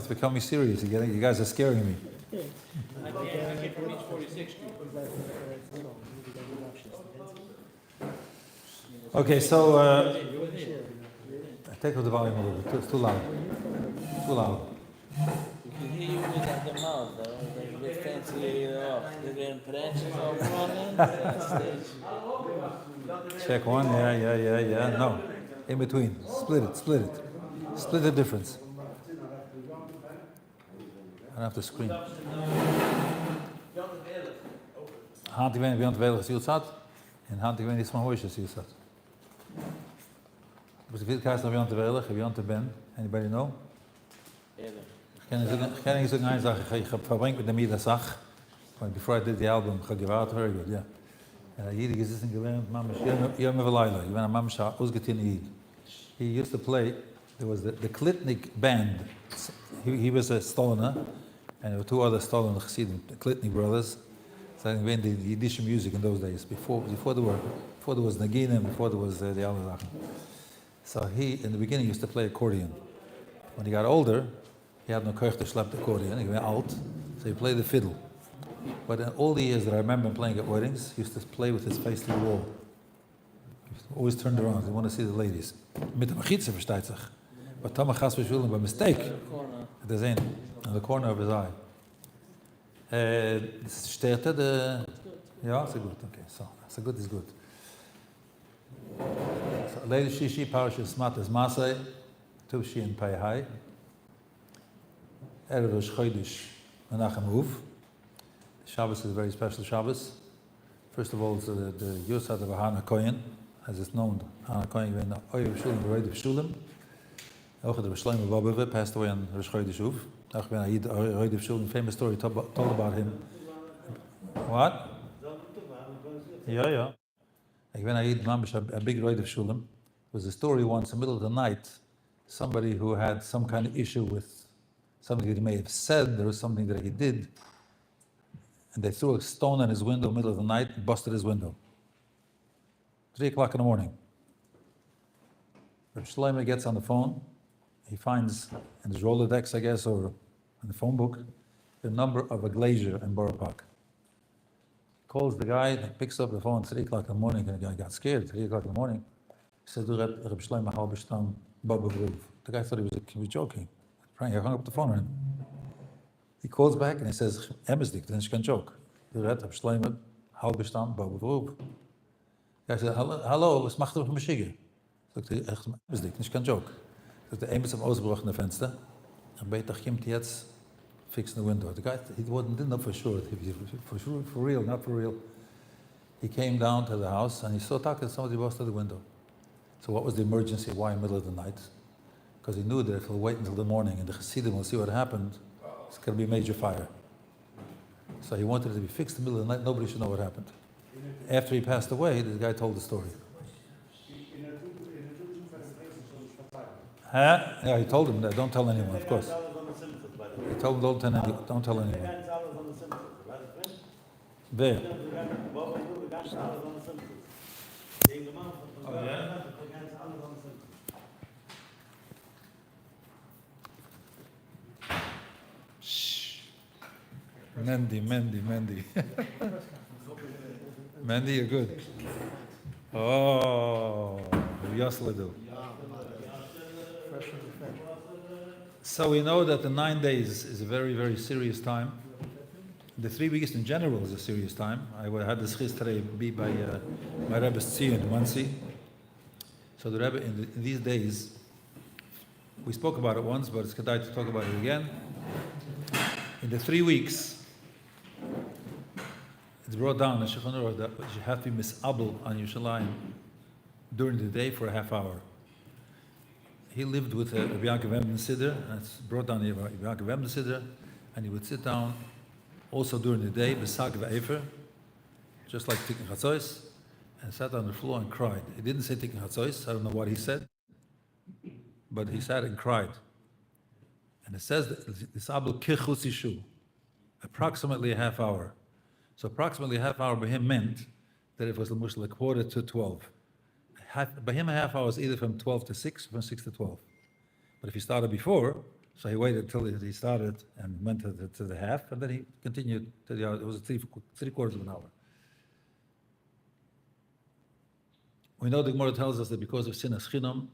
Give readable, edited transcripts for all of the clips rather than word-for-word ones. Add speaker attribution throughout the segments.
Speaker 1: it's becoming serious. You guys are scaring me.
Speaker 2: I can't reach 46.
Speaker 1: Okay, so take up the volume a little bit. It's too loud. Too loud.
Speaker 2: You can hear you without the mouth, though. They're a bit fancy off. They're getting branches all running on stage.
Speaker 1: Check one. Yeah. No. In between. Split it. Split the difference. I don't have to scream. Hand ik weet niet wie aan het welen gezield zat. En hand ik weet niet van hoe je gezield zat. Dus ik weet niet wie aan het welen, wie aan het ben. Anybody know? Ken ik zo'n een zag, ik heb verbrengt met de middagsdag. Before I did the album, gegewaard, very good, yeah. Hier is het gelernt, mama, je me verleiden. Je bent mama scha ausgetin hier. He used to play. There was the Klitnik band. He was a Stoner, and there were two other Stoner Chassidim, the Klitnik brothers. So they invented the Yiddish music in those days. Before there was Nagina, before there was the other Sachen. So he, in the beginning, used to play accordion. When he got older, he had no koich to slap the accordion. He went out, so he played the fiddle. But in all the years that I remember him playing at weddings, he used to play with his face to the wall. He always turned around. He wanted to see the ladies. Mit dem Achitze versteht sich. But Tama Chas V'Shulim, by mistake, at the end, in the corner of his eye. Steht the... Yeah, it's good. Okay, so good is good. So, Leil Shishi, Parashas Matas Masay, Tushi and Pei Hai. Erev Rosh Chodesh Menachem Huv. Shabbos is a very special Shabbos. First of all, it's the Yosad of Hana Kohen, as it's known. Hana Kohen, when Oyev Shulim, the Roid of Shulim. Ook the Shlomo Bobove passed away on Rosh Chodesh Huv. Ook when I Roid of Shulim, famous story told about him. What? Yeah. When I eat Mamish, a big Roid of Shulim, there was a story once in the middle of the night, somebody who had some kind of issue with something that he may have said, there was something that he did, and they threw a stone in his window in the middle of the night and busted his window. 3 o'clock in the morning. Reb Shlomo gets on the phone. He finds in his Rolodex, I guess, or in the phone book, the number of a glazier in Borough Park. Calls the guy, picks up the phone at 3 o'clock in the morning, and the guy got scared. 3 o'clock in the morning. He said, Reb Shlomo halbestam Baba Vruv. The guy thought he was joking. He hung up the phone on him. He calls back and he says, Emesdik, then she can joke. Reb Shlomo halbestam Baba Vruv. The guy said, hallo, was macht er Mashiach? Sagt er, echt Emesdik, nicht kein joke. Sagt er, Emes am ausgebrochene Fenster. Und beter kommt jetzt, fix the window. The guy, didn't know for sure, for real, not for real. He came down to the house and he saw talking to somebody busted the window. So what was the emergency? Why in the middle of the night? Because he knew that if he'll wait until the morning and the Chassidim will see what happened, it's going to be a major fire. So he wanted it to be fixed in the middle of the night. Nobody should know what happened. After he passed away, the guy told the story. Yeah, he told him that. Don't tell anyone, of course. He told him, don't tell anyone. There. Oh, yeah? Shh. Mendy. Mendy, you're good. Oh, Yasledu. So we know that the 9 days is a very, very serious time. The 3 weeks in general is a serious time. I had this chis today be by my Rebbe's Tzia in Muncie. So the Rebbe, in these days, we spoke about it once, but it's good to talk about it again. In the 3 weeks, it's brought down in Shulchan Aruch that you have to be misabel on Yerushalayim during the day for a half hour. He lived with Rabbi Yaakov Emden Siddur, and it's brought down to Rabbi Yaakov Emden Siddur, and he would sit down also during the day, besag v'efer, just like Tikkun Chatzos, and sat on the floor and cried. He didn't say Tikkun Chatzos, I don't know what he said, but he sat and cried. And it says that Isabel Kichutz Yishu, approximately a half hour. So approximately a half hour by him meant that it was like 11:45. By him a half hour is either from 12 to 6 or from 6 to 12. But if he started before, So he waited till he started and went to the half, and then he continued to the other. It was three quarters of an hour. We know the Gemara tells us that because of sinas chinam,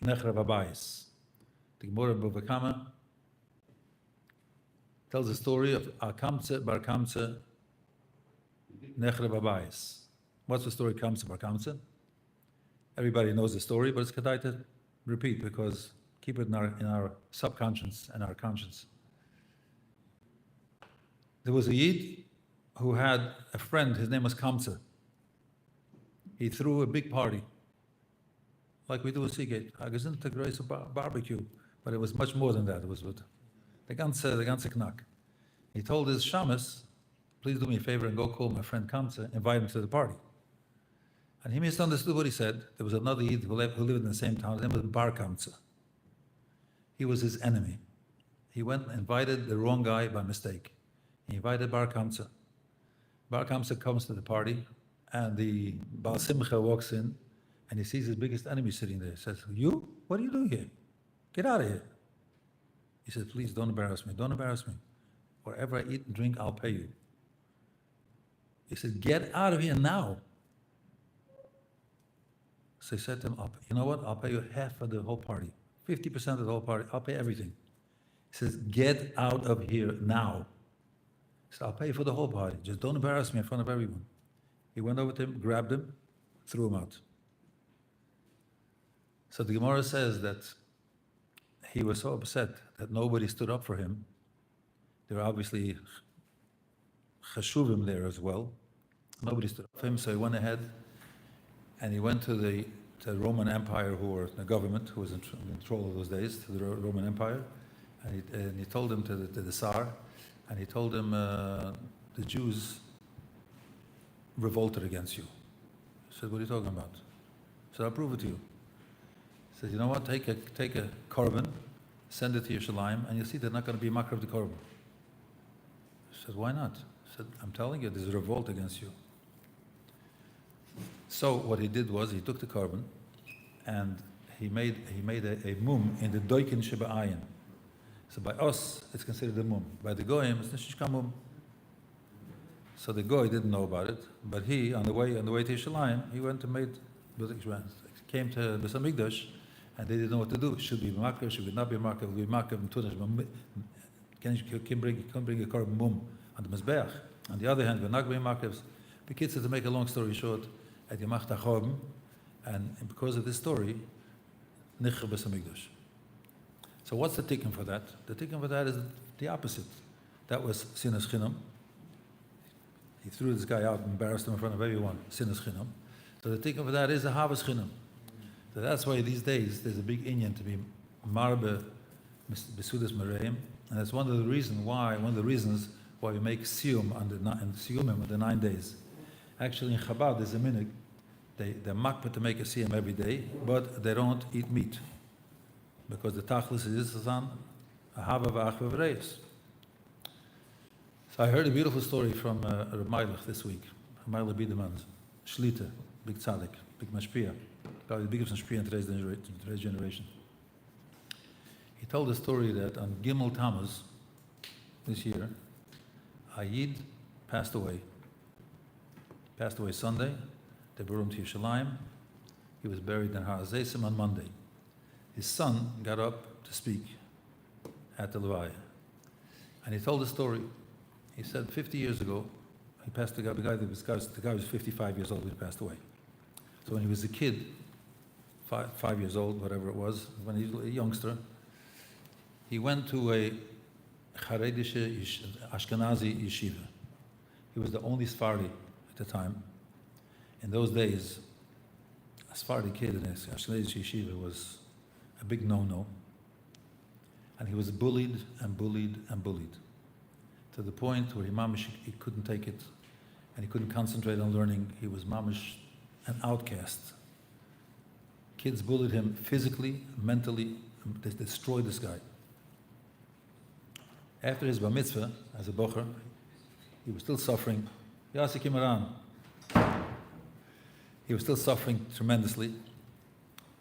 Speaker 1: nechrav habayis. The Gemara in Bava Kama tells the story of Akamtze bar Kamtze nechrav habayis. What's the story Kamtze bar Kamtze? Everybody knows the story, but it's kedai to repeat because keep it in our subconscious and our conscience. There was a Yid who had a friend, his name was Kamtze. He threw a big party, like we do at Seagate. A gesinter große barbecue, but it was much more than that. It was with the ganze knack. He told his shamus, please do me a favor and go call my friend Kamtze, invite him to the party. And he misunderstood what he said. There was another Yid who lived in the same town. His name was Bar Kamtze. He was his enemy. He went and invited the wrong guy by mistake. He invited Bar Kamtze. Bar Kamtze comes to the party, and the Baal Simcha walks in, and he sees his biggest enemy sitting there. He says, you? What are you doing here? Get out of here. He said, please don't embarrass me. Don't embarrass me. Whatever I eat and drink, I'll pay you. He said, get out of here now. So he said to him, you know what? I'll pay you half of the whole party. 50% of the whole party. I'll pay everything. He says, get out of here now. He said, I'll pay for the whole party. Just don't embarrass me in front of everyone. He went over to him, grabbed him, threw him out. So the Gemara says that he was so upset that nobody stood up for him. There were obviously chashuvim there as well. Nobody stood up for him, so he went ahead and he went to the Roman Empire, who were the government, who was in control of those days, to the Roman Empire, and he told him to the Tsar, and he told him the Jews revolted against you. He said, what are you talking about? He said, I'll prove it to you. He said, you know what, take a korban, send it to Yerushalayim, and you'll see they're not going to be makar of the korban. He said, why not? He said, I'm telling you, there's a revolt against you. So what he did was he took the korban and he made a mum in the doikin sheba'ayin. So by us, it's considered a mum. By the goyim, it's nishka mum. So the goy didn't know about it, but he, on the way to Yerushalayim, he went and came to the Mikdash, and they didn't know what to do. Should we be makar? Should we not be makar? Will we be makar? Can bring a korban mum on the mizbeach? On the other hand, we're not being makar. The kids, to make a long story short, at Yamach Tachorben, and because of this story, Nichar B'Sam Mikdash. So what's the tikkun for that? The tikkun for that is the opposite. That was sinas chinam. He threw this guy out and embarrassed him in front of everyone. Sinas chinam. So the tikkun for that is a havas chinam. So that's why these days there's a big inyan to be marbe besudas mereim, and that's one of the reasons why we make siyum on the 9 days. Actually, in Chabad, there's a minhag. They're makpeh to make a siyum every day, but they don't eat meat. Because the tachlis is on ahava v'achva v'reis. So I heard a beautiful story from Reb Meilech this week. Meilech Biederman's Shlita, big tzaddik, big mashpia, probably the biggest mashpia in today's generation. He told a story that on Gimel Tammuz this year, a Yid passed away Sunday. They brought him to Yerushalayim. He was buried in Har HaZeisim on Monday. His son got up to speak at the Levaya. And he told a story. He said 50 years ago, he passed the guy was 55 years old when he passed away. So when he was a kid, 5 years old, whatever it was, when he was a youngster, he went to a Haredische Ashkenazi yeshiva. He was the only Sephardi at the time. In those days, a Sephardi kid in a Ashkenazi yeshiva was a big no-no. And he was bullied and bullied and bullied to the point where he couldn't take it and he couldn't concentrate on learning. He was mamish an outcast. Kids bullied him physically, mentally. They destroyed this guy. After his bar mitzvah, as a bocher, he was still suffering. Yasi Kimaran. He was still suffering tremendously.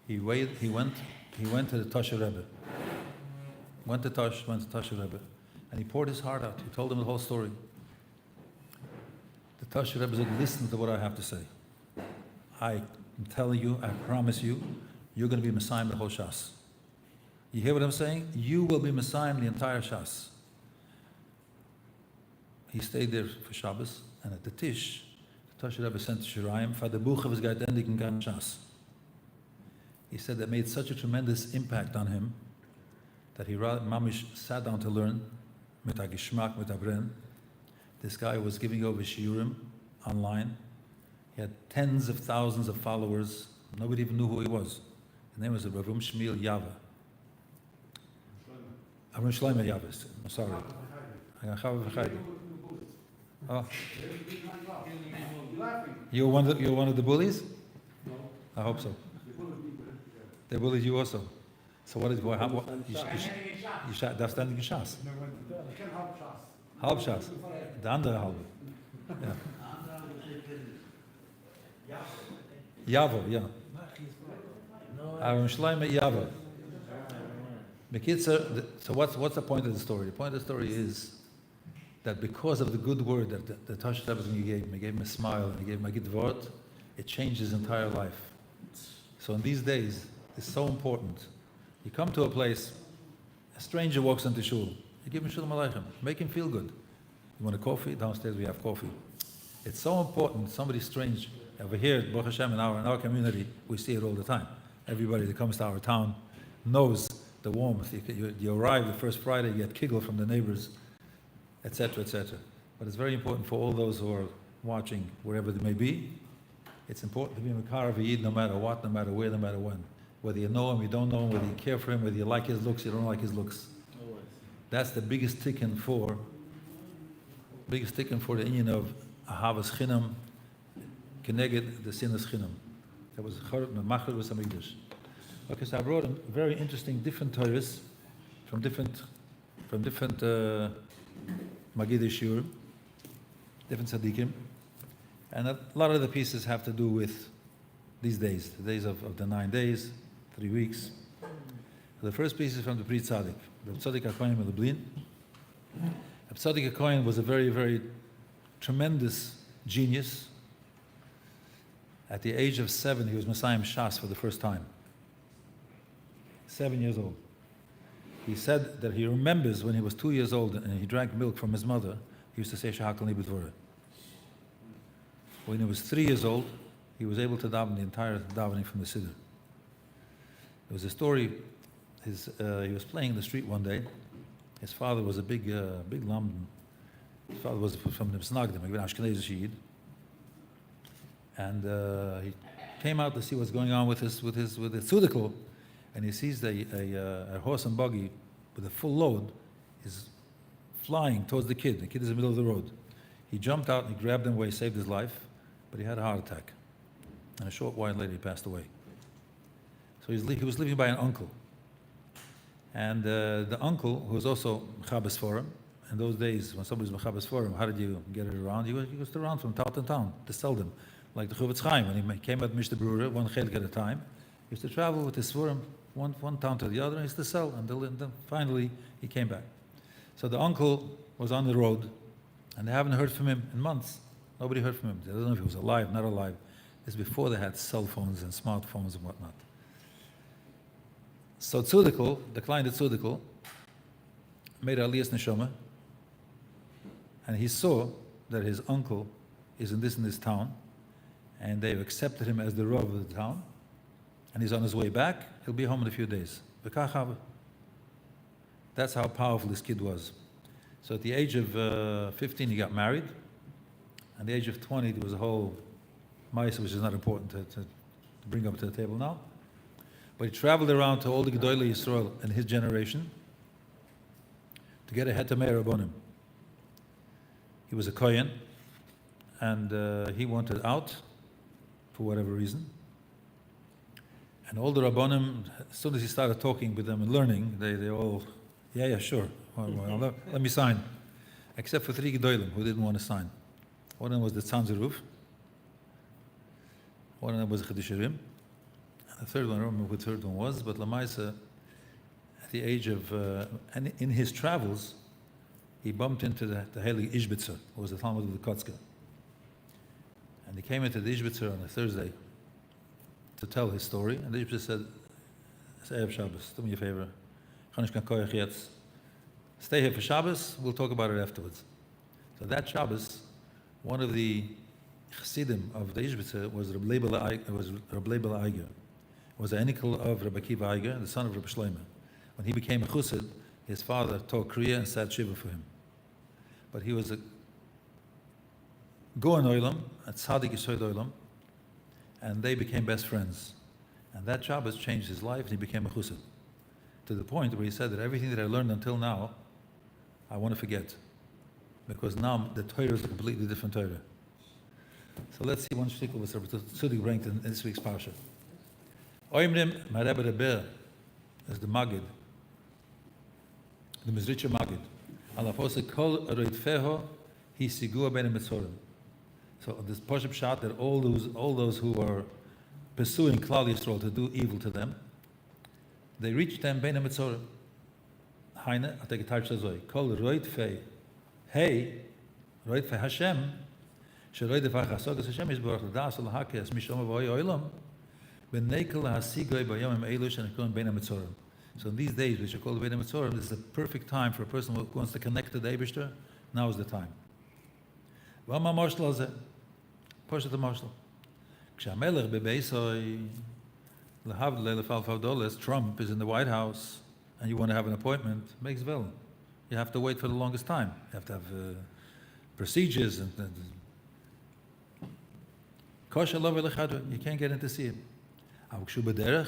Speaker 1: He went to the Tosha Rebbe. went to Tasha Rebbe, and he poured his heart out. He told him the whole story. The Tasha Rebbe said, listen to what I have to say. I'm telling you, I promise you, you're going to be Messiah the whole Shas. You hear what I'm saying? You will be Messiah the entire Shas. He stayed there for Shabbos, and at the Tish, the Tasha Rebbe sent to Shirayim, for the Buch of his Gaidendik and Gan Shas. He said that made such a tremendous impact on him that he mamish sat down to learn, mit a Geschmack, mit a Bren. This guy was giving over Shiurim online. He had tens of thousands of followers. Nobody even knew who he was. His name was Ravum Shmuel Yava. Avram Shlomo Yava. I'm sorry. Oh. You're one of the bullies? No. I hope so. They bullied you also. So what you shot darfst dann Geschas. Halb Schas. Der andere halbe. Ja. Yavo, yeah. Aaron Shlomo Yavo. So what's the point of the story? The point of the story is that because of the good word that the Tasha Rebbe gave him a smile, and he gave him a good word, it changed his entire life. So in these days, it's so important. You come to a place, a stranger walks into shul, you give him shalom aleichem, make him feel good. You want a coffee? Downstairs we have coffee. It's so important. Somebody strange over here, Baruch Hashem, in our community, we see it all the time. Everybody that comes to our town knows the warmth. You arrive the first Friday, you get kiggle from the neighbors, etc., etc. But it's very important for all those who are watching, wherever they may be. It's important to be Makar of Yid no matter what, no matter where, no matter when. Whether you know him, you don't know him, whether you care for him, whether you like his looks, you don't like his looks. Always. That's the biggest ticket for the union of Ahavas Chinam Keneged the Sinas Chinam. That was Machar was Samigdash. Okay, so I brought very interesting different Torahs from different Magidei Shiur, different Tzaddikim, and a lot of the pieces have to do with these days, the days of the 9 days, 3 weeks. The first piece is from the Pri Tzaddik, the Tzaddik HaKohen Melablin. The Tzaddik HaKohen was a very, very tremendous genius. At the age of 7, he was Messiah Shas for the first time. 7 years old. He said that he remembers when he was 2 years old and he drank milk from his mother, he used to say Shahakal Nibudvora. When he was 3 years old, he was able to daven the entire davening from the Siddur. There was a story, he was playing in the street one day. His father was a big lamb. His father was from the Misnagdim, an Ashkenazi Yid. And he came out to see what's going on with his tzudikl, and he sees a horse and buggy with a full load is flying towards the kid. The kid is in the middle of the road. He jumped out and he grabbed him away, saved his life, but he had a heart attack. And a short while later he passed away. So he was living by an uncle. And the uncle, who was also Mechabes for him, in those days when somebody was Mechabes for him, how did you get it around? He was around from town to town to sell them. Like the Chuvitz Chaim, when he came at Mishta Brewer, one chelik at a time, he used to travel with his Svurim, one town to the other, and he used to sell, and then finally he came back. So the uncle was on the road, and they haven't heard from him in months. Nobody heard from him. They don't know if he was alive, not alive. This is before they had cell phones and smartphones and whatnot. So Tzudikl, the client of Tzudikl, made Aliyas Neshama, and he saw that his uncle is in this town, and they've accepted him as the Rav of the town, and he's on his way back. He'll be home in a few days. That's how powerful this kid was. So at the age of 15, he got married. At the age of 20, there was a whole mice, which is not important to bring up to the table now. But he traveled around to all the Gedolei Yisrael in his generation to get a heter me'er Rabbonim. He was a Kohen, and he wanted out for whatever reason. And all the Rabbonim, as soon as he started talking with them and learning, they all, yeah, sure, well, let me sign. Except for 3 Gedolim who didn't want to sign. One of them was the Tzanzeruf, one of them was the Chedishirim, and the third one, I don't remember who the third one was, but Lamaisa, I the age of, and in his travels, he bumped into the Heilige Ishbitzer, who was the Talmud of the Kotzke. And he came into the Ishbitzer on a Thursday to tell his story, and the Ishbitzer said, "It's Erev Shabbos, do me a favor. Stay here for Shabbos, we'll talk about it afterwards." So that Shabbos, one of the Chassidim of the Ishbitzer was Reb Leibel Eiger. Was the uncle of Rabbi Akiva Eiger, the son of Rabbi Shlomo. When he became a Chassid, his father taught Kriya and sat Shiva for him. But he was a Goan Oilam, a Tzaddik Yesod Oilam, and they became best friends. And that Shabbos changed his life, and he became a Chassid. To the point where he said that everything that I learned until now, I want to forget. Because now the Torah is a completely different Torah. So let's see one shtickle was Rabbi Tzaddik bringt in this week's Parsha. Oimrim, my Rebbe Rebbe, is the Magid, the Mizritcher Magid. Alafose kol roitfeho hi sigua ben Mitzorim. So this Pashup shot that all those who are pursuing Klal Yisrael to do evil to them, they reach them ben Mitzorim. Heine, I take a touch as well. Kol roitfe, hey, roitfe Hashem, sheroide v'achasog Hashem is borach l'das l'hakes mishom avoy oilam. So in these days, which are called Bein HaMetzorim, this is a perfect time for a person who wants to connect to the Eibishter. Now is the time. Trump is in the White House and you want to have an appointment, makes well. You have to wait for the longest time. You have to have procedures and you can't get in to see him.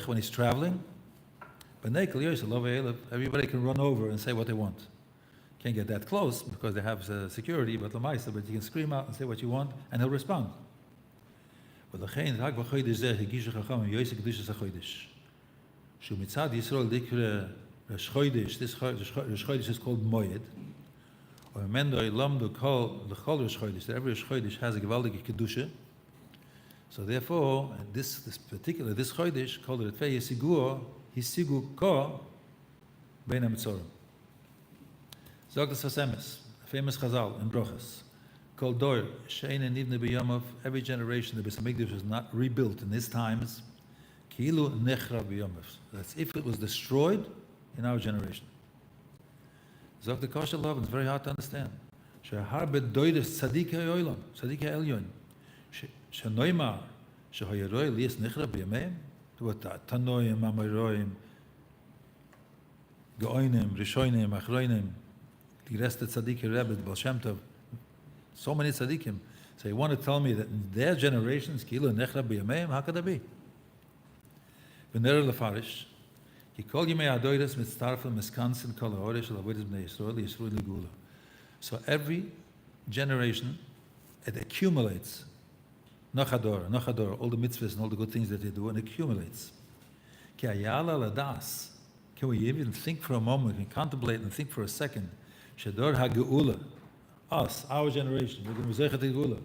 Speaker 1: When he's traveling, everybody can run over and say what they want. Can't get that close because they have security, but you can scream out and say what you want, and he'll respond. This Chodesh is called Moed. Every Chodesh has a gewaldige kedusha. So therefore, this Chodesh called it Fei Yisigur, Hisigu Ko Bein HaMetzorim. Zog das Hasemes, a famous Chazal in Brochas, called Dor, Sheine Nivne B'Yomov, every generation the Beis HaMikdash was not rebuilt in his times, Ki'ilu Nechra B'Yomov. That's if it was destroyed in our generation. Zog the Kosher Love, it's very hard to understand. Shehar Bedoides Tzadikei Oilam, Tzadikei Elyon. Shenoimar, Shehoyeroi Lies Nechra B'Yameim, Tanoim, Amoroim, Geoinim, Rishoinim, Achroinim, the rest of Tzaddik Rebbe, Baal Shem Tov, so many Tzaddikim. So you want to tell me that in their generations, Kilo Nechra B'Yameim, how could that be? V'ner Lefarish, Ki Kol Yimei Adoides Mitztarfel Miskansin Kol HaOresh L'Avodas B'nei Yisrael Yisrael L'Gula. So every generation, it accumulates Nachador, all the mitzvahs and all the good things that they do, and accumulates. Ki Ayala Ladas. Can we even think for a moment, we can contemplate and think for a second, Shador HaGeula, us, our generation, we're going to Mezechet Geula.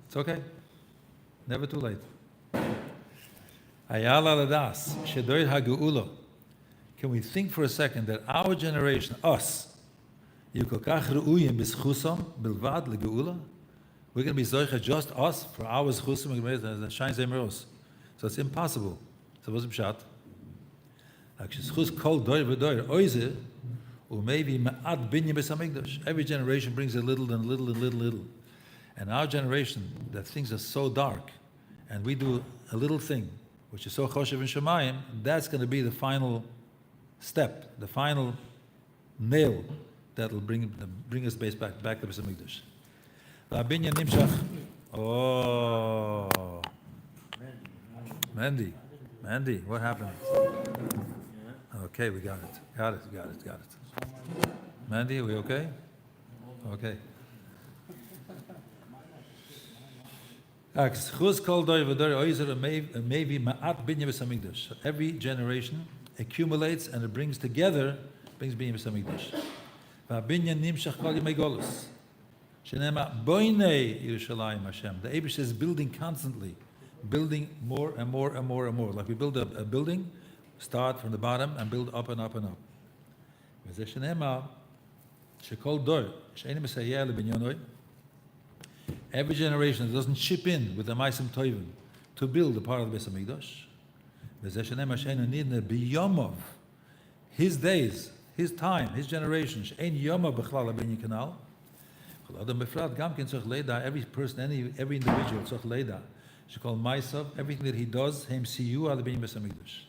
Speaker 1: It's okay. Never too late. Ayala Ladas, Shador HaGeula. Can we think for a second that our generation, us, we're going to be zoicha just us for our zchusim shines emeros. So it's impossible. So what's the pshat? Every generation brings a little and little and little. And our generation, that things are so dark, and we do a little thing, which is so choshev and shemayim, that's going to be the final step, the final nail that will bring us back to Beis Hamikdash. Rabbinya Nimshach. Oh, Mandy, what happened? Okay, we got it. Mandy, are we okay? Okay. Every generation accumulates and it brings together, brings being Beis Hamikdash. The Eibush is building constantly. building more and more and more and more. Like we build a building, start from the bottom and build up and up and up. וזה שנאמר, שכל דור, שאין מסייע לבניונוי, every generation that doesn't chip in with the Maisim Toivim to build a part of the Beis HaMikdash, וזה שנאמר שאין נדנה ביומov, his days, his time, his generation, שאין יומov בכלל לבניין כנ"ל, כל אדם בפרט גם כן צריך לידע, every person, every individual צריך לידע, שכל מייסov, everything that he does, הם סיוע לבניין Beis HaMikdash.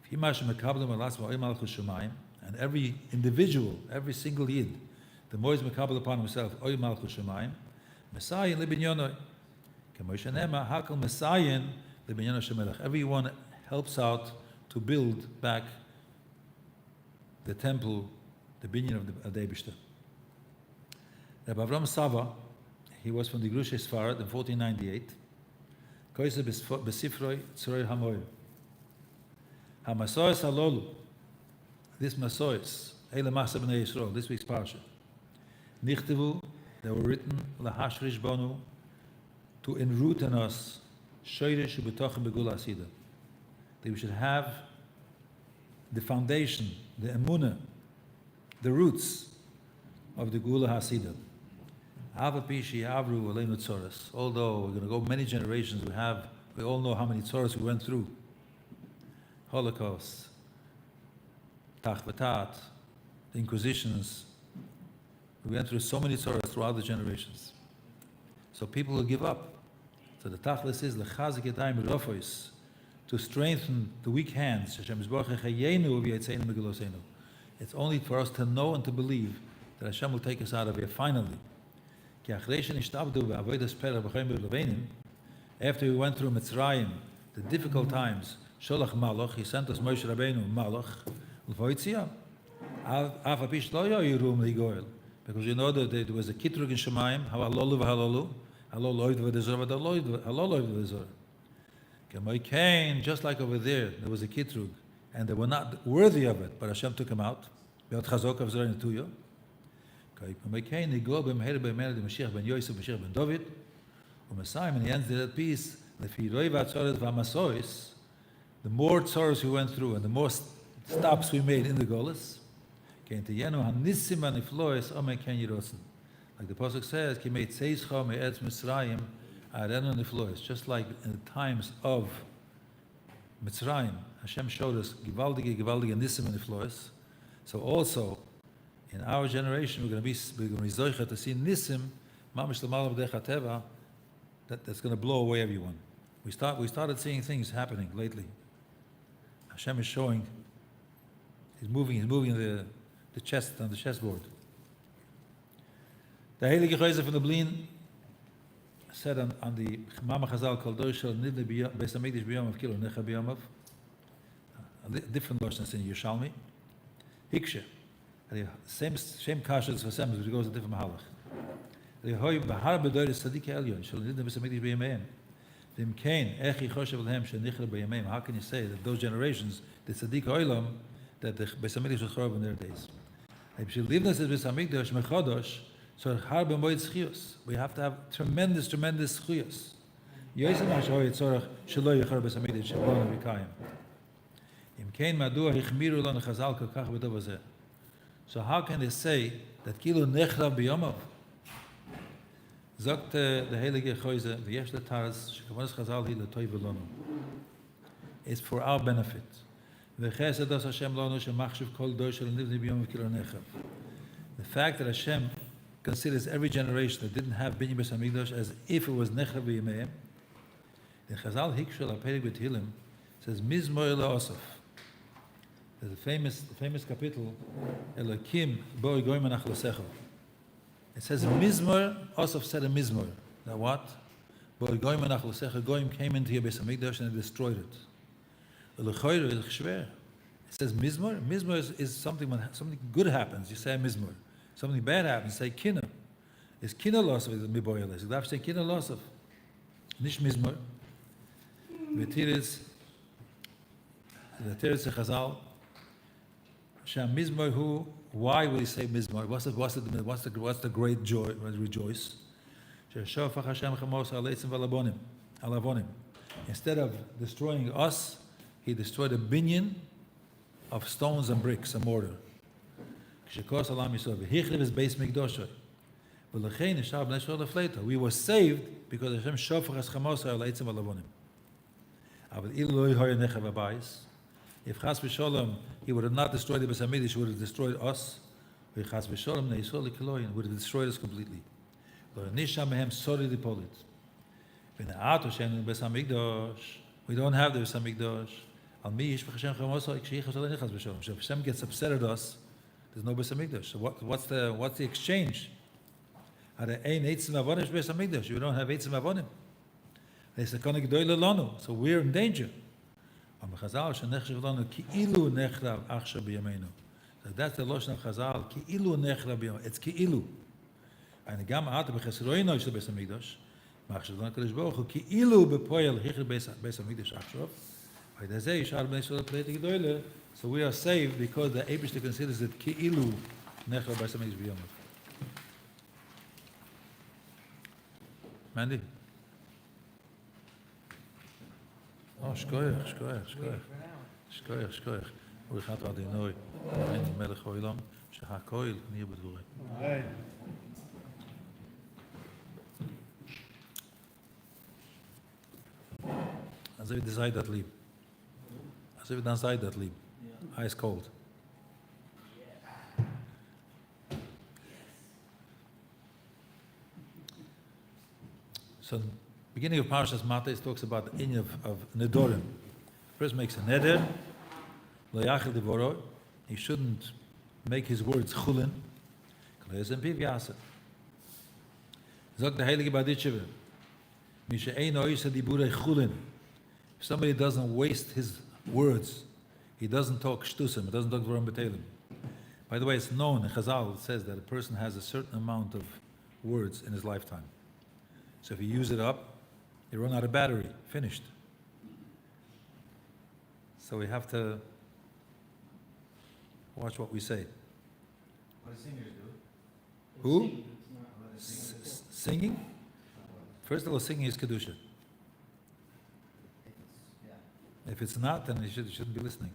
Speaker 1: לפי מה שמקבלים על עצמו אוי מלכות שמיים, and every individual, every single yid, the more he's makabel upon himself, oy malchus shemayim, Messiah libinyonoy. Kemo shenema hakol Messiah libinyonoy shemelech. Everyone helps out to build back the temple, the binyan of the Eibishter. Rabbi Avram Sava, he was from the Grushe Sfarad in 1498. Koise besifroi tzoroi hamoy. Hamasoyes halolu. This Masois, Eile Masa B'nai Yisrael, this week's parsha. Nichtevu, they were written, Lahashrish Bonu, to enroot in us, Shoyrish Ubetochim Begula Asida. That we should have the foundation, the emunah, the roots of the Gula Hasida. Ava Pishi Avru Aleinu Tzoros. Although we're going to go many generations, we all know how many Tzoros we went through. Holocaust, Tachvatat, the Inquisitions. We went through so many tzoros throughout the generations. So people will give up. So the Tachlis is Lechazik Yadayim Rofois, to strengthen the weak hands. It's only for us to know and to believe that Hashem will take us out of here finally. After we went through Mitzrayim, the difficult times, Sholach Malach, he sent us Moshe Rabbeinu Malach, because you know that there was a kitrug in Shemayim, halolu v'halolu, halol oid v'dezor v'halol oid v'dezor. Just like over there was a kitrug, and they were not worthy of it, but Hashem took him out. Be'ot chazok of Zorin Tuyo. He go b'mher b'mher the Mashiach ben Yosef Mashiach ben David, u'Messiah, and he ends there at peace. Lefi roi v'atzoret v'amasois, the more tzoros we went through, and the more stops we made in the Golas, like the Pasuk says, just like in the times of Mitzrayim, Hashem showed us Givaldige Nisim and Iflois. So also in our generation we're going to be zoicha to see Nisim, Mamish L'mal B'dei Teva, that's going to blow away everyone. We started seeing things happening lately. Hashem is showing. He's moving the chest on the chessboard. The Heilige Chayzer from the Blin said on the Mama Chazal called Doshel Nidle Beis HaMikdash B'Yom of Kilo Necha B'Yom of, a different version in Yerushalmi. Hikshe, same kashrus for Sam, but it goes a different mahalach. Rehoy Bahar B'Doyer Tzadik Elyon Shel Nidle Beis HaMikdash B'Yameim. V'im Kain Echi Choshev Lehem Shenichel B'Yameim. How can you say that those generations, the Tzadik Olam, that the Beis HaMikdash was chorov in their days? We have to have tremendous chiyus. So how can they say that Kilo Nechrav B'Yomov? Sagt the Heilige Chayzer, v'yesh l'taras shekavonas Chazal hi l'toy v'lonu. It's for our benefit. The fact that Hashem considers every generation that didn't have Binyan Beis HaMikdash as if it was Nechav B'Yameim, the Chazal Hikshel HaPerik B'Tehillim says Mizmor La'osaf. There's a famous kapitel, Elokim Bo Goyim Anach L'Secho. It says Mizmor, Osaf said a Mizmor. Now what? Bo Goyim Anach L'Secho, Goyim came into your Beis HaMikdash and destroyed it. It says Mizmor. Mizmor is something when something good happens, you say a Mizmor. Something bad happens, say Kina. Is Kina loss of it? You have to say Kina loss of. Nish Mizmor. The Teretz Chazal. Sham Mizmor who? Why will he say Mizmor? What's the great joy? Rejoice. Sheshofach Hashem Chamos Aleitzim Alavonim. Instead of destroying us, he destroyed a binyan of stones and bricks and mortar. We were saved because Hashem shofach es chamosai al eitzim alavonim. If Chas v'Sholom, he would have not destroyed the Beis Hamikdash, he would have destroyed us. If Chas v'Sholom, he would have destroyed us completely. We don't have the Beis Hamikdash. If Hashem gets upset at us, there's no Beis Hamikdash. So what's the exchange? You don't have Eitzim Avonim. So we're in danger. So that's the Lashon of Chazal. It's ki'ilu. And gam ata b'chesroino shel Beis Hamikdash. Machshavon Kadosh Baruch Hu ki'ilu b'poyel hichir Beis Hamikdash achshov. So we are saved because the Eibishter considers it ki'ilu nechla Beis Hamikdash b'yom. Mandy? Oh, shkoyach. Urichat Adonai, Ein Melech Haolam, shehakoil nir b'dvorei. As if decide that leave. As if dan side that leave. Ice cold. So, beginning of Parshas Matos talks about the inyan of nedorim. First makes a neder, lo yachil devoro. He shouldn't make his words chulin. Kloes en piv yaseh. Zog the Heilige Baditchever. Mi she'eino yisa diburei chulin. If somebody doesn't waste his words, he doesn't talk shtusim, he doesn't talk dvorim betelim. By the way, it's known in Chazal, it says that a person has a certain amount of words in his lifetime. So if you use it up, you run out of battery. Finished. So we have to watch what we say.
Speaker 3: What do singers do?
Speaker 1: Who? Singing? First of all, singing is Kedusha. If it's not, then you shouldn't be listening.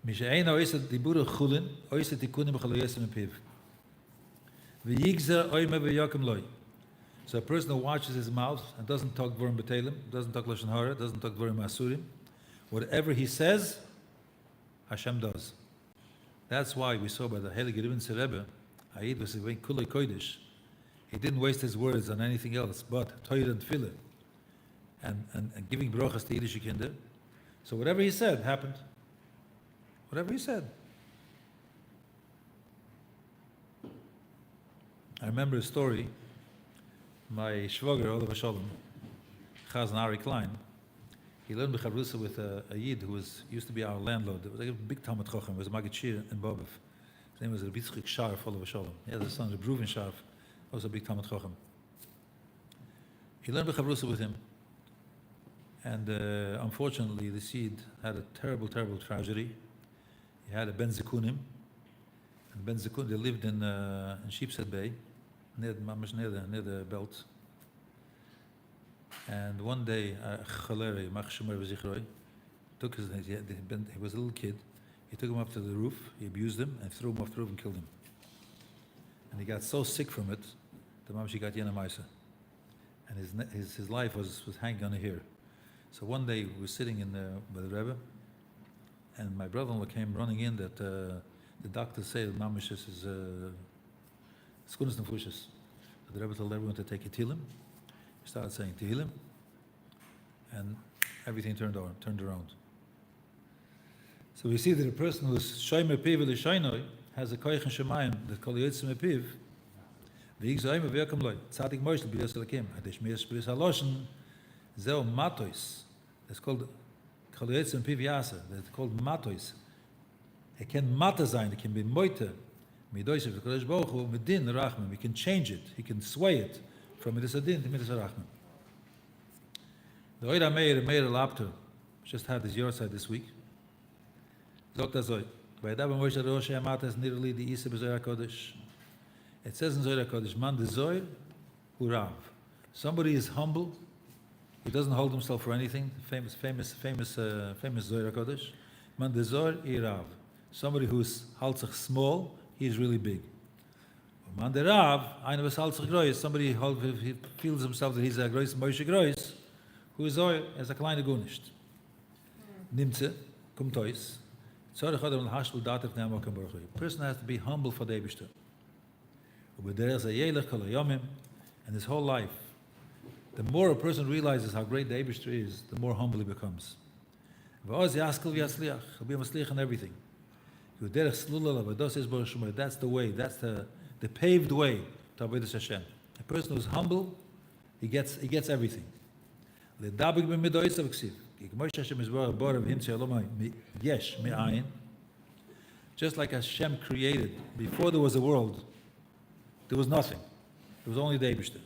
Speaker 1: Mishe'ein oisat dibura chulin, oisat tikunim b'chaloyesim epiv. V'yigzer oime v'yokim loy. So a person who watches his mouth and doesn't talk dvorim betelim, doesn't talk lashon hara, doesn't talk dvorim asurim, whatever he says, Hashem does. That's why we saw by the Heilige Rebbeinu Rebbe, Ayid v'sevein kulei kodesh, he didn't waste his words on anything else but Torah and Tefillah and giving brachas to Yiddish kinder. So whatever he said happened. Whatever he said. I remember a story. My shwager, Olav Shalom, Chazan Ari Klein, he learned B'chavrusa with a Yid who used to be our landlord. It was like a big Talmud Chochem. It was a Maggid Shir in Bobov. His name was Rabbi Yitzchak Sharf, Olav Shalom. He had a son, Rabbi Reuven Sharf, also a big Talmud Chochem. He learned B'chavrusa with him. And unfortunately, the Yid had a terrible, terrible tragedy. He had a Ben Zekunim. And Ben Zekunim, they lived in Sheepshead Bay, near the belt. And one day, Chaleri, Machshumer V'zichroi, took he was a little kid, he took him up to the roof, he abused him, and threw him off the roof and killed him. And he got so sick from it, the Mamshi got Yena Maisa. And his life was hanging on a hair. So one day, we were sitting by the Rebbe, and my brother-in-law came running in that the doctor said Mamish is skunas nefushes. So the Rebbe told everyone to take a Tehillim. He started saying Tehillim, and everything turned around. So we see that a person who's shoyme piv l'shaynoi has a koich in shemayim that kol yotzim piv. V'yig zoyim v'yakom loy tzadik moish l'biyos elakim adesh miyos b'ris haloshen zeo matois. It's called kol yotzim piv yasa. It's called matois. It can mata zayin. It can be moite. Midoysev v'kodesh baruch hu medin rachmim. He can change it. He can sway it from midas adin to midas rachmim. The Oida Meir Lapter just had his yahrzeit this week. Zogt azoy. Vaydav Moshe Rosh Hamatas nirli di Isa b'Zohar HaKodesh. It says in Zohar Kodesh, Man de Zohar Urav. Somebody is humble. He doesn't hold himself for anything. Famous Zohar Kodesh. Man de Zohar Irav. Somebody who's haltzach small, he is really big. Man de Rav, einer was haltzach groß. Somebody he feels himself that he's a groß Moshe groß, who is Zohar as a kleine Gunisht. Nimtze, kommt ois. A person has to be humble for the Eibishter. And his whole life, the more a person realizes how great the Eibishter is, the more humble he becomes. He'll be a masliach in everything. That's the way, that's the paved way to Avodas Hashem. A person who's humble, he gets everything. Just like Hashem created, before there was a world, there was nothing. There was only the Eibishter.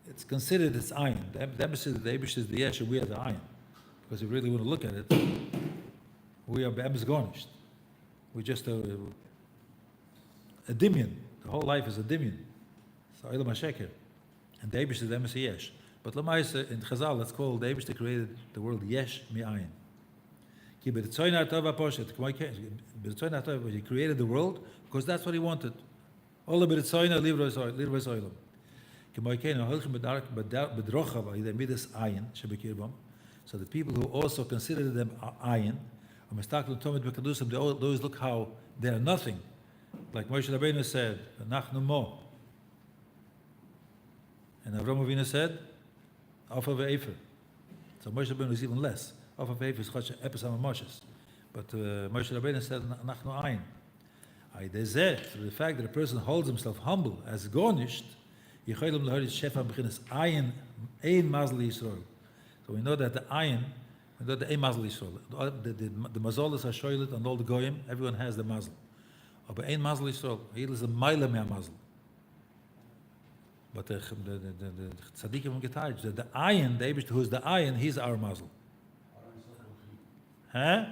Speaker 1: It's considered it's ayin. The emphasis of the Eibishter is the yesh, and we are the ayin. Because if you really want to look at it, we are be'emes garnished. We're just a dimion. The whole life is a dimion. So Eilam HaSheker. And the Eibishter is the emphasis yesh. But Lamaisa, in Chazal, let's call the Eibishter created the world yesh mi'ayin. He created the world because that's what he wanted. All of it is soina, livros oilam. So the people who also consider them ayin, they always look how they are nothing. Like Moshe Rabbeinu said, "Nachnu mo," and Avraham Avinu said, "Alpha ve'efer." So Moshe Rabbeinu is even less. Alpha ve'efer is chach epis hamamoshes, but Moshe Rabbeinu said, "Nachnu ayin." Through the fact that a person holds himself humble as garnished, so we know that the ayin, the mazel Yisrael, the mazolas are shoylet and all the goyim, everyone has the mazel. But ein mazel Yisrael, he is a mile mea mazel. But the tzaddikim getayich, the ayin, the Eibishter who is the ayin, he's our mazel. Huh?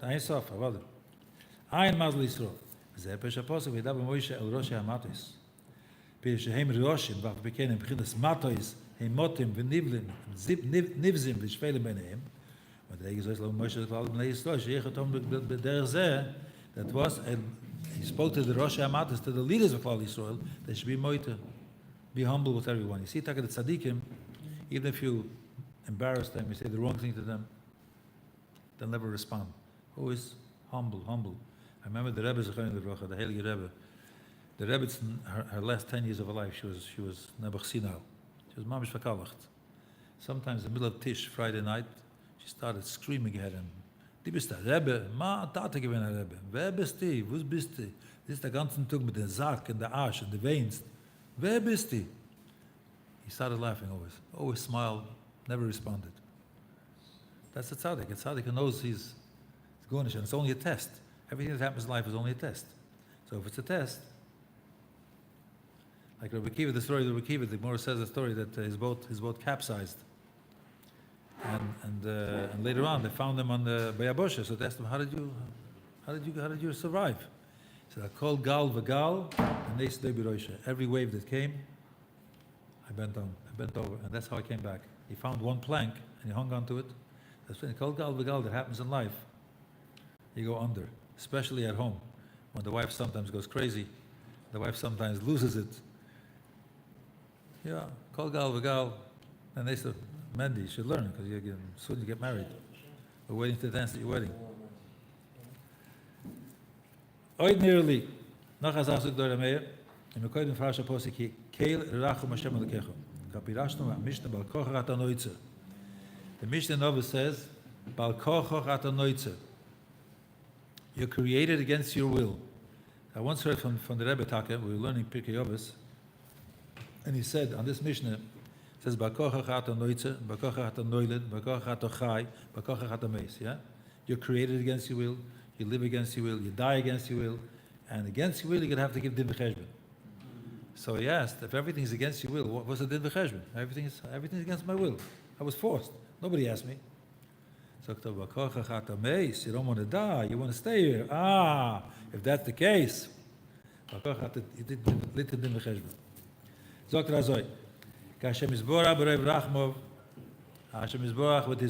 Speaker 1: Ein sof, avada. Ayin mazel Yisrael. זה פשע פוסק וידע במוישה אל ראשי המטויס. שהם ראשים, ואף בכן הם בחינס מטויס, הם מוטים וניבלים, נבזים ושפלים ביניהם. ודאי גזוי שלו מוישה לכלל בני ישראל, שיח אותם בדרך זה, that was, and he spoke to the ראשי המטויס, to the leaders of Klal Yisrael, they should be moite, be humble with everyone. You see, take the tzaddikim, even if you embarrass them, you say the wrong thing to them, they'll never respond. Always humble. I remember the Rebbe, the Heilige Rebbe. The Rebbe, her last 10 years of her life, she was never sinal. She was mamish verkalacht. Sometimes in the middle of Tish, Friday night, she started screaming at him. Die bist der Rebbe, ma tate gewinner Rebbe. Wer bist du? Wo bist du? Das ist der ganzen Tag mit dem Sack und der Arsch und der Veins. Wer bist du? He started laughing always smiled, never responded. That's a tzaddik. A tzaddik who knows he's going to, and it's only a test. Everything that happens in life is only a test. So if it's a test, like Rabbi Kiva, the story of Rabbi Kiva, the Gemara says the story that his boat capsized, and later on they found him on the Bayabosha. So they asked him, how did you survive? He said, I called Gal v'Gal, and they stayed b'roisha. Every wave that came, I bent over, and that's how I came back. He found one plank and he hung onto it. That's when he called Gal v'Gal. That happens in life. You go under. Especially at home, when the wife sometimes goes crazy, the wife sometimes loses it. Yeah, call gal v'gal, and they said, Mandy, you should learn because soon you get married. We're waiting to dance at your wedding. Oid nearly, nach azazuk dor meir, in me koiden farsha posik keil rachum Hashem alekecho. Kapirashnu Mishnah bal kochach atanoitze. The Mishnah Nova says, bal kochach atanoitze. You're created against your will. I once heard from the Rebbe Taka, we were learning Pirkei Avos, and he said on this Mishnah, it says, "B'kochach ata noitze, b'kochach ata noiled, b'kochach ata chai, b'kochach ata meis." Yeah, you're created against your will. You live against your will. You die against your will, and against your will, you're gonna have to give din v'cheshbon. So he asked, if everything is against your will, what's the din v'cheshbon? Everything is against my will. I was forced. Nobody asked me. So you don't want to die. You want to stay here. If that's the case, you did little din v'cheshbon. Zok razoi. Kashem Yisborach b'reiv rachmov, Hashem Yisborach with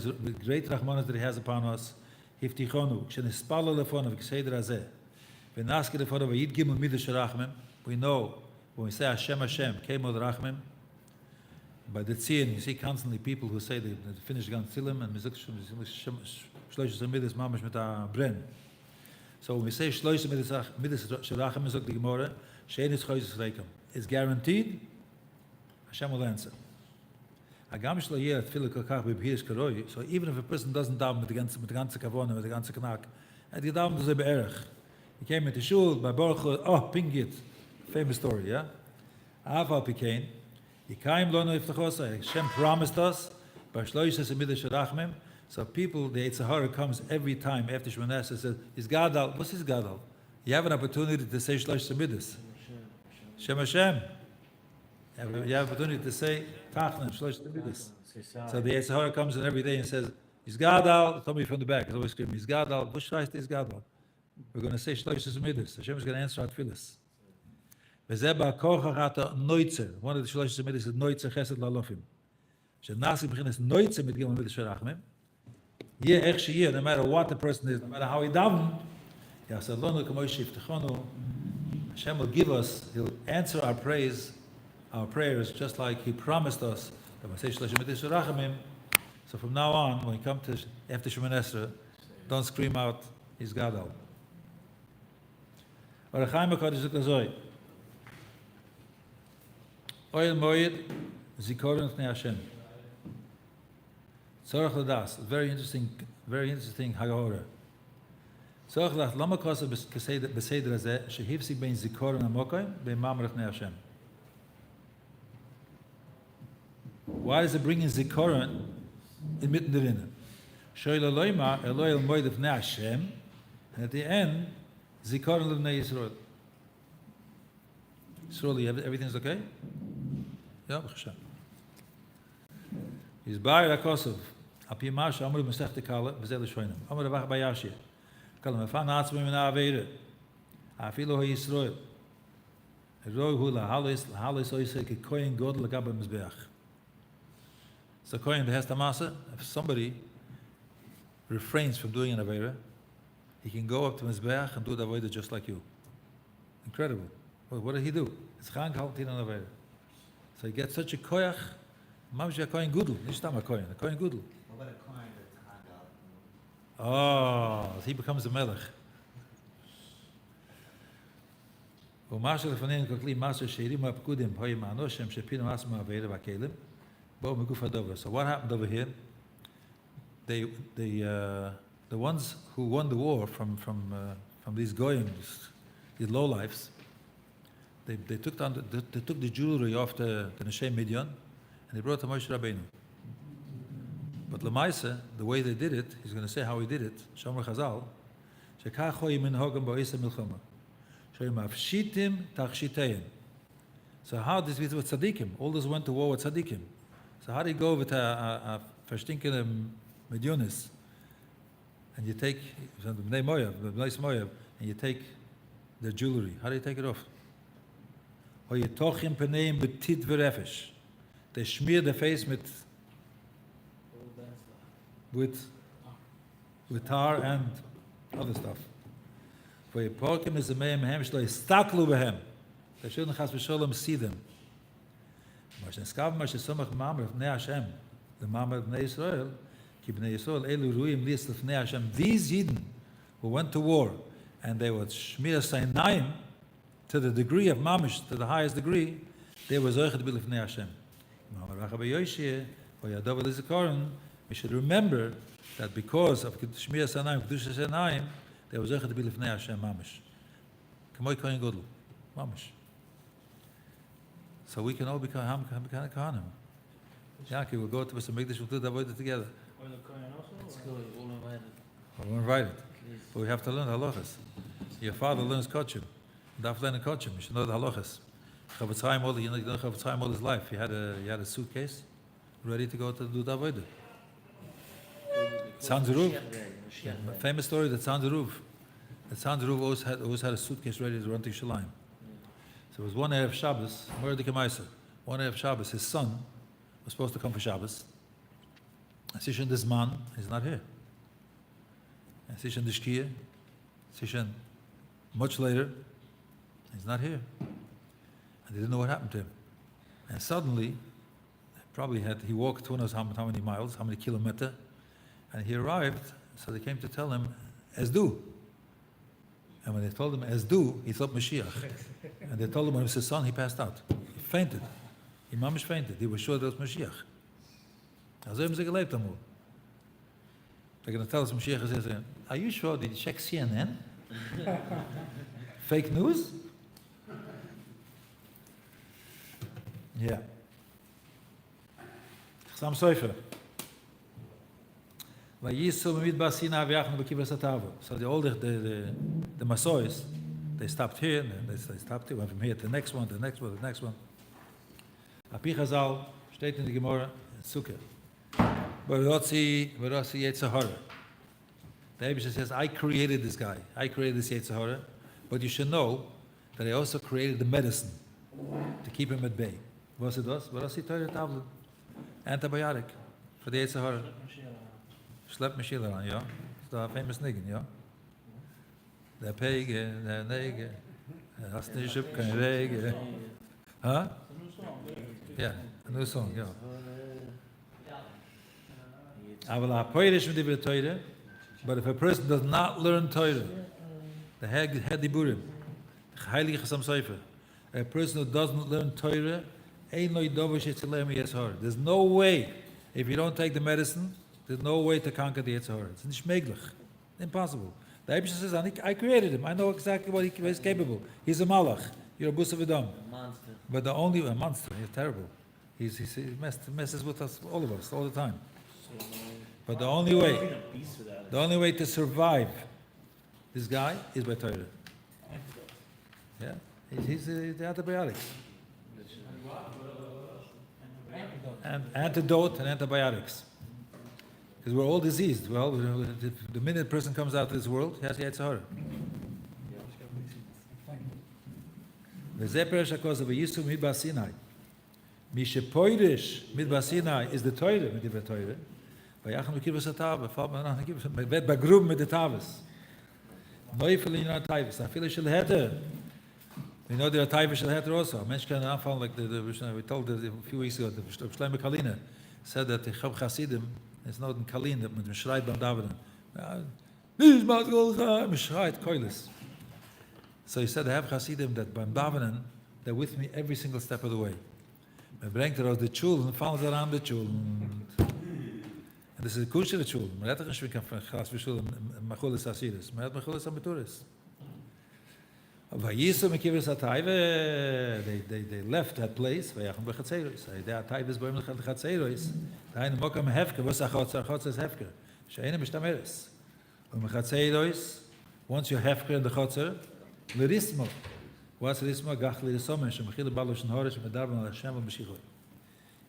Speaker 1: great rachmanos that He has upon us, hiftichonu, k'shenispalo lefonav k'seder hazeh, v'naske lefonav v'yid gimel midas rachmim. We know when we say Hashem Hashem, kemod rachmim. By the tzin, you see constantly people who say they finished gan tzilim and shloishes midas mamash mit a bren. So when we say shloishes midas sherachim, zok the Gemara, shein is choyzes reikum. It's guaranteed. Hashem will answer. So even if a person doesn't daven with the ganze kavona, with the ganze knack, and the daven does a be'erech. He came into shul by Baruch Hu, pingit, famous story, yeah? Aval pikein, Yikaim lono iftachosai. Hashem promised us, by shloishes midas sherachim. So people, the Yetzer Hara comes every time after Shemoneh Esrei says, "Is Gadol? What's his Gadol?" You have an opportunity to say shloishes midas. Shem Hashem. You have an opportunity to say Tachlim, Shlosh Midas. So the Yetzer Hara comes in every day and says, "Is Gadol?" Told me from the back. He's always screaming, "Is Gadol? Which Shlosh is Gadol?" We're going to say Shlosh Midas. Hashem is going to answer our tefillas. One of the Shlosh Midas is Noitzer Chesed Lalofim. Shenasi B'chinas Noitzer mit Gimel Midas Sherachmim. No matter what the person is, no matter how he daven, Hashem will give us, He'll answer our prayers just like He promised us. So from now on, when we come to after Shemoneh Esrei, don't scream out, "He's Gadol." Oil Moed Zikoron Pnei Hashem. Tzorach Ladas, very interesting Hagahora. Tzorach Ladas, Lama Kosa Beseder Hazeh, Shehivsik Bein Zikoron HaMokoim, Bein Mamrech Pnei Hashem. Why does it bring in Zikoron in mitten derinnen? Shoy Laloima, Eloi El Moed Pnei Hashem, and at the end, Zikoron L'Bnei Yisrael. Yisrael, everything's okay? Yeah, b'chashem. He's Bayar HaKosov. Api Masha Amru Mesech Tekala V'zeh L'Shoinim. Amru Ravach Bayashir. Kalam Afan Atzmi Min HaAveira. Afilo HaYisrael. Eroi Hu Lahalis Oisei Kekoyin God L'Gaba Mizbeach. So Koyin B'Hes Tamasa, if somebody refrains from doing an Aveira, he can go up to Mizbeach and do the Aveira just like you. Incredible. Well, what did he do? It's Chan Kaltin an Aveira. So he gets such a koyach, Mamshi a koyin gudel, nicht a koyin gudel.
Speaker 3: What about a coin that's hand out?
Speaker 1: Oh, he becomes a melech. U'masher lefaneinu kakli maser sheirim ha'pekudim hoyim ha'anoshem shepinu asma ha'veira v'akelim bo meguf ha'dover. So what happened over here? The ones who won the war from these goyim, these lowlifes, they took the jewelry off the Neshei Midian and they brought to Moshe Rabbeinu. But Lamaisa, the way they did it, he's going to say how he did it. Shomer Chazal, shekach hoyim minhogam ba'isa milchama, shoyim afshitim tachshiteim. So how this with tzaddikim? All those went to war with tzaddikim. So how do you go with a verstinkene Midyonis and you take Bnei Moav, and you take their jewelry? How do you take it off? Or you tochim peneim betit v'refesh. They smear the face with tar and other stuff. For your porkim is a meim hem shlo yistaklu behem. They shouldn't chas v'sholem see them. Moshe Neskav Moshe Somach Mamre Pnei Hashem, the Mamre Pnei Yisrael, ki Pnei Yisrael elu ruim lias Pnei Hashem. These Yidden who went to war and they would shmir sainayim to the degree of mamish, to the highest degree, they were zoichet bil Pnei Hashem. We should remember that because of shmir sainayim, kedusha sainayim, they were zoichet bil Pnei Hashem mamish. K'moy kohen gadol, mamish. So we can all become Kohanim. Yaakov will go to Beis Hamikdash, we'll do the avodah together.
Speaker 2: Let's go, all invited.
Speaker 1: We're invited.
Speaker 2: Please.
Speaker 1: But we have to learn the halachas. Your father learns kochim. Daf learn kochim. You should know the halachas. Chavetz Chaim all his life. He had a suitcase ready to go to do the avodah. Tzanzeruv. Famous story that Tzanzeruv. The sons of Reuven always had a suitcase ready to run to Yerushalayim. So it was one Erev Shabbos, Mordechai Meiser. One Erev Shabbos, his son was supposed to come for Shabbos. And Sishan, this man, he's not here. And Sishan Dishkiya, Sishan, much later, he's not here. And they didn't know what happened to him. And suddenly, he walked who knows how many miles, how many kilometers, and he arrived, so they came to tell him, Esdu. And when they told him Esdu, he thought Mashiach. And they told him when it was his son, he passed out. He fainted. He mamish fainted. He was sure that it was Mashiach. They're going to tell us Mashiach is, are you sure? Did you check CNN? Fake news? Yeah. Sam Soifer. So the Masois, they stopped here, and they stopped here, went from here to the next one, the next one, the next one. Api Chazal, steht in the Gemara, Sukkah. Barotzi Yetzirah. The Eibusha says, I created this guy. I created this Yetzirah, but you should know that I also created the medicine to keep him at bay. Was it was? Barotzi Torah tablet. Antibiotic for the Yetzirah. Schlepp Mashiach on, yeah? It's the famous niggin, yeah? Der Pege, der Nege, hast nicht Schub, kein Rege. Huh? Yeah, a new song, yeah. But if a person does not learn Torah, the Hediburim, Heilige Chasam Sofer, a person who doesn't learn Torah, there's no way, if you don't take the medicine, there's no way to conquer the Yetzirah. It's nicht möglich. Impossible. The Eibusha says, I created him. I know exactly what he's capable. He's a malach. You're a bus of Adam.
Speaker 2: Monster.
Speaker 1: But a monster. He's terrible. He messes with us, all of us, all the time. But the only way to survive this guy is by Torah. Yeah, he's the antibiotics. And antidote and antibiotics. Because we're all diseased. Well, the minute a person comes out to this world, he has Yetzirah. V'zeh peresh HaKos v'yisum midbar Sinai. Mishepoirish midbar Sinai is the Torah, midbar Torah. V'yachem v'kivus ha'tava, v'vet bagrub mit the tavas. Neufel in your tavas. Afile shel heter. We know there are tavas shel heter also. Mensch can anfangen, like we told a few weeks ago, the Shlomo Kalina said that the Chassidim, it's not in Kalin, that mit Mishrayt beim Daviden. This mouth goes on, Mishrayt, Koilis. So he said, I have Chassidim that beim Daviden, they're with me every single step of the way. Man bringt aus der Schule und fallen sie an der Schule. And this is a kusher Schule. Man hat nicht schwicken von Chas für Schule, Machulis Chasidus. Man hat Machulis Amituris. Vayisu Mekivus HaTaive, they left that place, Vayachim B'Chatzeros. They are Taives Boim L'Chatzeros. Dahin Mokam Hefker, was Achotzer is Hefker. She'enim B'Shtameres. U'Mechatzeros, once you're Hefker in the Chotzer, L'Rismo. What's L'Rismo? Gach L'Risomen, Shemachil Balosh and Horish, Medarban Al Hashem B'Shichot.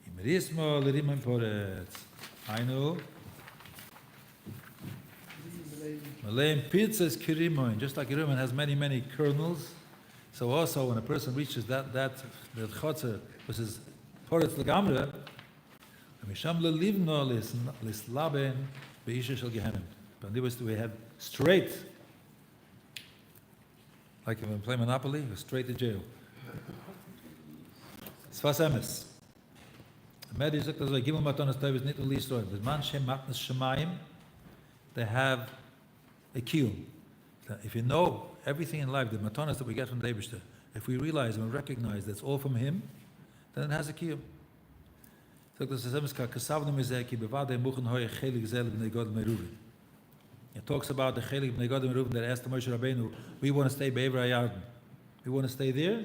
Speaker 1: Im Rismo, L'Rimon Poretz. I know. Malayan pizza is kirimoin, just like Yeruman has many kernels. So also when a person reaches that chotzer, which is poretz legamre, misham lelivno lislaben beisha shel gehenim. But we have straight, like when we play Monopoly, we're straight to jail. Sfas emes. Medi sagt also, gimel matonas tevis nit uli Yisrael. But man shem matnas shemayim, they have a kiyum. If you know everything in life, the matanas that we get from the Eibusha, if we realize and recognize that's all from him, then it has a kiyum. It talks about the chelik b'nei Gad Meruvin that asked Moshe Rabbeinu, we want to stay be'Ever HaYarden. We want to stay there.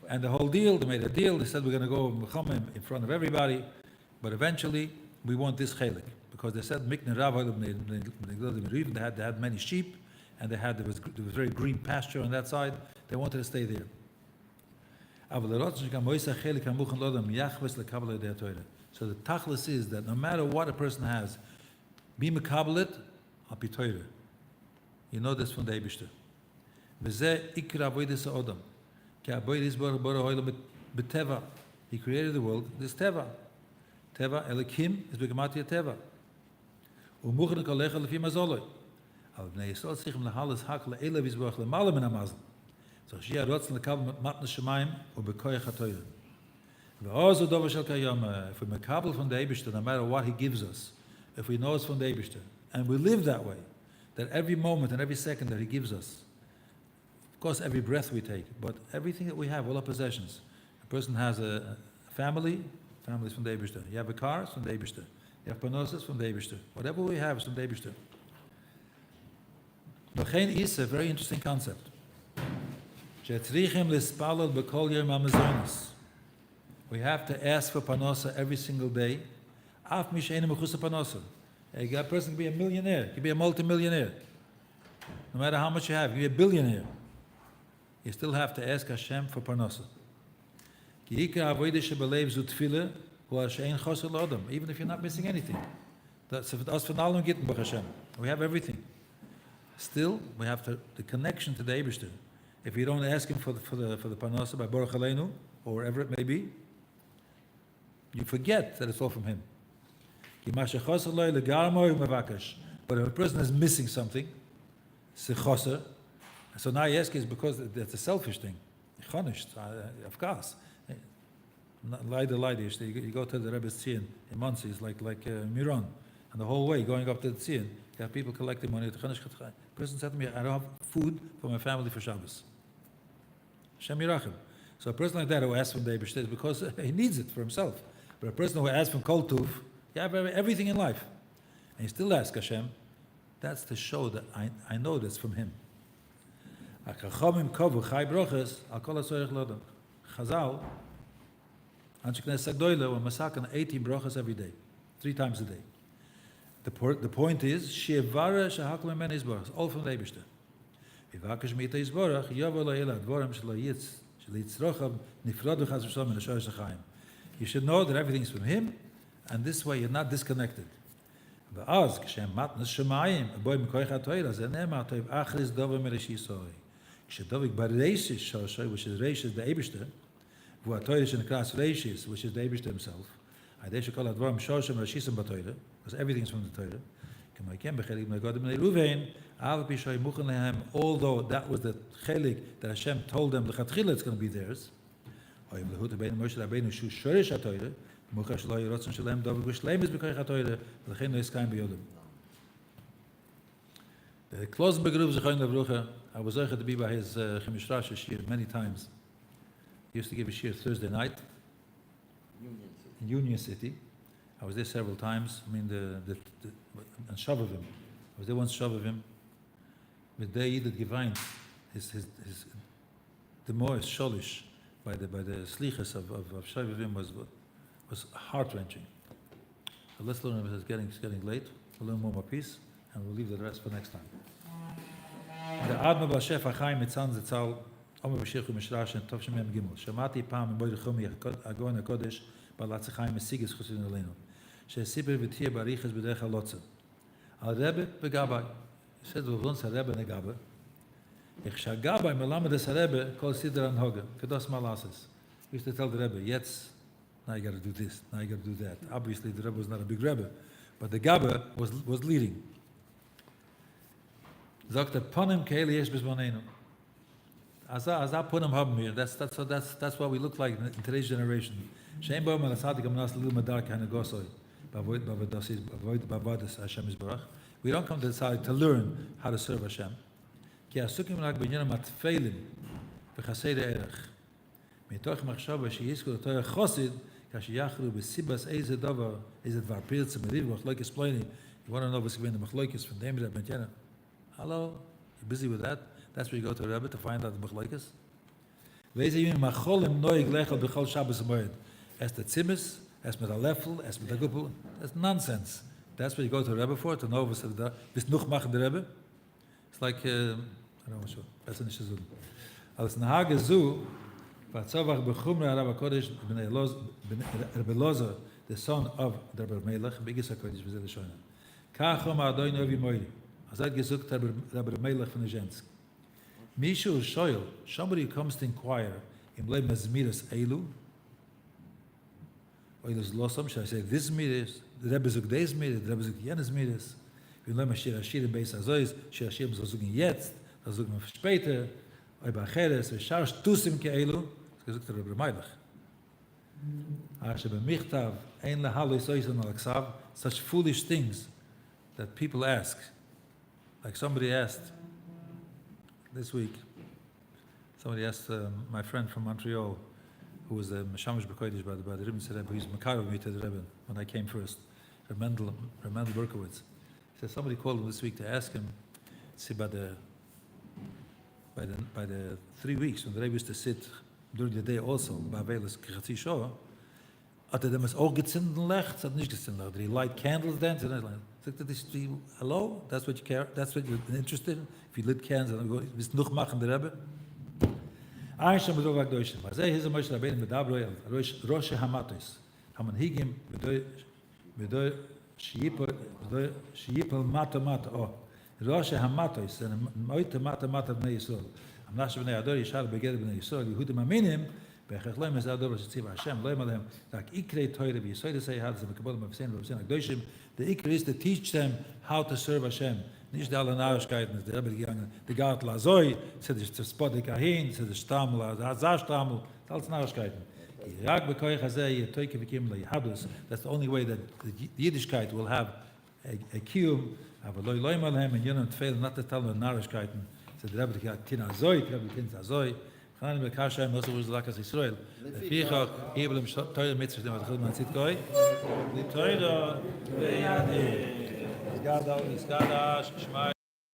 Speaker 1: And the whole deal, they made a deal, they said we're going to go in front of everybody, but eventually we want this chelik. Because they said Mikne Rav they had many sheep, and there was very green pasture on that side. They wanted to stay there. So the tachlis is that no matter what a person has, be mekabelit al pi Torah. You know this from the Eibishter. V'zeh ikra avodas ha'odam. Ki avodas bara ha'olam b'teva. He created the world, this teva. Teva, Elikim, is begamati teva. Umuchen kalecha lefi mazoloi. Al bnei Yisrael tzrichim lahalas hak le'ela v'yizborach le'mala min ha'mazal. So shia rotzen lekabel matnas shemayim u'bekoyach ha'toyre. V'ozu dover shel kayom. If we mekabel from the Eibishter, no matter what he gives us, if we know it's from the Eibishter, and we live that way, that every moment and every second that he gives us, of course every breath we take, but everything that we have, all our possessions. A person has a family, families from the Eibishter. You have a car, it's from the Eibishter. You have panosas from the Eibishter. Whatever we have is from the Eibishter. V'chein is a very interesting concept. She'etzrichim lispalel b'kol yom ha'mazonos. We have to ask for panosa every single day. Af mi she'einu mechusa panosa. A person can be a millionaire, can be a multimillionaire. No matter how much you have, you can be a billionaire. You still have to ask Hashem for panosa. Even if you're not missing anything. That's us for Nalum Gitten Baruch Hashem. We have everything. Still, we have the connection to the Eibishter. If you don't ask him for the panosa by Baruch Aleinu, or wherever it may be, you forget that it's all from him. But if a person is missing something, so now you ask is because that's a selfish thing. Of course. Leider. You go to the Rebbe's Tzion in Muncie, it's like Miron. And the whole way, going up to the Tzion, you have people collecting money. The person said to me, I don't have food for my family for Shabbos. Hashem Yirachim. So a person like that who asks from the Eibishter is because he needs it for himself. But a person who asks from Kol Tuv, you have everything in life. And you still ask Hashem, that's to show that I know that's from him. Chazal, we're masaking 18 brachas every day, 3 times a day. The point is, Shiavara shehakol men Yisborach, all from the Eibishter. Vivakesh mita Yisborach, yavo lo'ela dvorim shelo yitzrochav nifrodu chas v'shalom min ha'shoresh ha'chaim. You should know that everything is from him, and this way you're not disconnected. V'az, k'shem matnas shemayim, aboy m'koyach ha'toyra, ze ne'emar toiv achris dover mereshisoi. K'shedovik bareishis shoshoi, which is reishis the Eibishter, v'atoyra shenekras reishis, which is the Eibishter himself, because everything is from the Torah. Although that was the chelik that Hashem told them, the chatchila it's going to be theirs. The closing begruf Zechayin Levrucha, I was able to be by his Chemish Rashi Shiur many times. He used to give a Shiur Thursday night. In Union City. I was there several times. I mean, and Shavavim. I was there once Shavavim. But they either divine his the more sholish by the slichas of Shavavim was heart wrenching. So let's learn it. It's getting late. We'll learn more piece, and we'll leave the rest for next time. The Adma Bashef Achai Mitzan Zitzal Omer B'Shirchu Mishrash and Tov Shemem Gimel Shamati Pam in Boyd Chumi Agon HaKodesh Balat Zechayim Mesigis Chusin Aleinu She'Sibir V'Tiyah Bariches B'Derech HaLotze Al Rebbe B'Gabbai. He said once a Rebbe Negabbai Ich Shagabbai Melamed Es HaRebbe Kol Sidra Anhoga Kedos Malases. He used to tell the Rebbe, yes, now you got to do this, now you got to do that. Obviously the Rebbe was not a big Rebbe, but the Gabbai was leading. Sagt Ponim Keili Yesh B'Zmanenu. As I put him up here, that's what we look like in today's generation. We don't come to decide to learn how to serve Hashem. You want to know what's going to be the machlokes from them that ben. Hello, you're busy with that. That's where you go to the Rebbe to find out the machlokes. As the tzimis, as with the lefel, as with the gupel. That's nonsense. That's where you go to the Rebbe for, to know what's the noch machen the Rebbe. It's like, I don't know what that's in Shizun. Als Nahage Zu, Vatzavach Bechumra Rabbi Kodesh Rebbe Lozer, the son of the Rebbe Melech, Bigis HaKodesh, V'zeh L'Shoyna. Kachom Adoi Novi Moiri. Als gesucht Rabbi Melech von Nijensk. Mishu Shoyl, somebody who comes to inquire, im Leben Zmiris Elu, or there's Losam, shall I say, this Zmiris, the Rebbe zog des Zmiris, the Rebbe zog jenes Zmiris, im Leben Shir Ashir Beis Azois, Shir Ashir soll zogen jetzt, soll zogen später, oi Bacheres, Veshar Shtusim ke Elu, das gesucht Rabbi Melech. Michtav, ein Lahalo Isoisan Alaksav, such foolish things that people ask. Like somebody asked this week, somebody asked my friend from Montreal, who was the Meshamish Bekoidish by the Rebbe Rebbe, who's Makar of me to the Rebbe when I came first, Mendel Berkowitz. He said somebody called him this week to ask him, see, by the 3 weeks when the Rebbe used to sit during the day also, by Avelis Kichatzi Shoah, hat dem es auch gezündet Licht, hat nicht gezündet Licht. He light candles then, sagt hello, that's what you care, that's what you're interested in? If you lit candles, dann willst du noch machen, der Rebbe? Schon mit Rovak Deutschen. Was ist Moshe Rabbeinu mit Dabroi, Rosh Hamatos. Haben higim mit Shiyipel Mata. Oh, Rosh Hamatos, and Moite Mata Bnei Yisrael. Am Nash Bnei Ador Yishar Beged Bnei Yisrael, Yehudim Aminim, Bechach Loim Ez Ador Shitziv Hashem, Loim Alehem, Dak Ikrei Teure, V'Yisoide Say Had, Zebekabol Mavsein, V'Mavsein Akdoshim. The Ikre is to teach them how to serve Hashem. Nicht die alle Narrischkeiten, der Rebbe gegangen, die Gartel Azoi, c'est der Spodik Ahin, c'est der Stammel, Azar Stammel, alles Narrischkeiten. Rak bekoich hazeh, Yetoike Vikim Yihadus, that's the only way that the Yiddishkeit will have a kiyum, aber Loi Loim Alehem, and Yonam Tfeil, not to tell them Narrischkeiten. So the Rebbe gesagt, Tin Azoi, the Rebbe Tin Azoi, Chanan Bekashem, also was Lakas Yisrael. Lefichach, Hebelem Teure Mitzvah, dem hat Chilman Zitkoi, Li Teure, Veyadi. Isgada, Shmai.